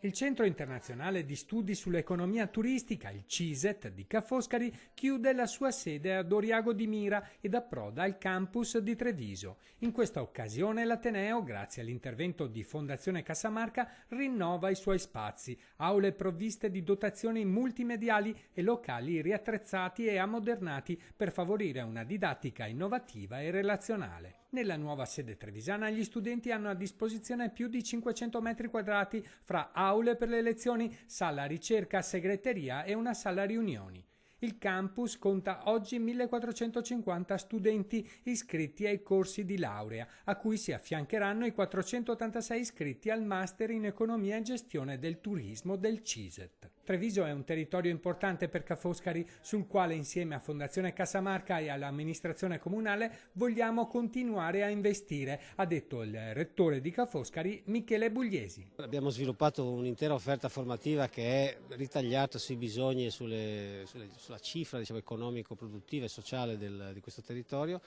Il Centro Internazionale di Studi sull'Economia Turistica, il CISET di Ca' Foscari, chiude la sua sede a Doriago di Mira ed approda al campus di Treviso. In questa occasione l'Ateneo, grazie all'intervento di Fondazione Casamarca, rinnova i suoi spazi, aule provviste di dotazioni multimediali e locali riattrezzati e ammodernati per favorire una didattica innovativa e relazionale. Nella nuova sede trevisana gli studenti hanno a disposizione più di 500 metri quadrati fra aule per le lezioni, sala ricerca, segreteria e una sala riunioni. Il campus conta oggi 1450 studenti iscritti ai corsi di laurea, a cui si affiancheranno i 486 iscritti al Master in Economia e Gestione del Turismo del CISET. Treviso è un territorio importante per Ca' Foscari, sul quale insieme a Fondazione Casamarca e all'amministrazione comunale vogliamo continuare a investire, ha detto il rettore di Ca' Foscari, Michele Bugliesi. Abbiamo sviluppato un'intera offerta formativa che è ritagliata sui bisogni e sulla cifra, diciamo, economico-produttiva e sociale di questo territorio,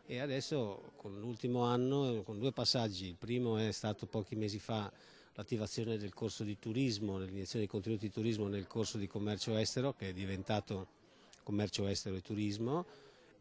e adesso con l'ultimo anno, con 2 passaggi, il primo è stato pochi mesi fa l'attivazione del corso di turismo, l'iniezione di contenuti di turismo nel corso di commercio estero, che è diventato commercio estero e turismo,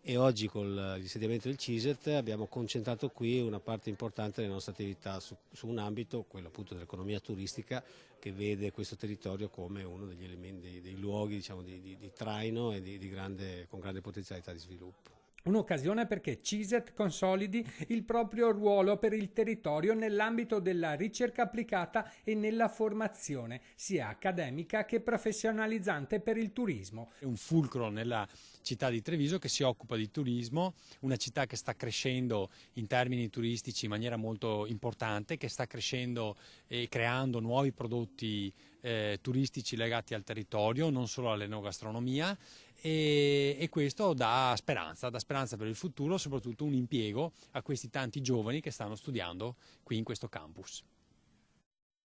e oggi con l'insediamento del CISET abbiamo concentrato qui una parte importante delle nostre attività su un ambito, quello appunto dell'economia turistica, che vede questo territorio come uno degli elementi, dei luoghi, diciamo, di traino e con grande potenzialità di sviluppo. Un'occasione perché CISET consolidi il proprio ruolo per il territorio nell'ambito della ricerca applicata e nella formazione, sia accademica che professionalizzante per il turismo. È un fulcro nella città di Treviso che si occupa di turismo, una città che sta crescendo in termini turistici in maniera molto importante, che sta crescendo e creando nuovi prodotti turistici legati al territorio, non solo all'enogastronomia, e questo dà speranza per il futuro, soprattutto un impiego a questi tanti giovani che stanno studiando qui in questo campus.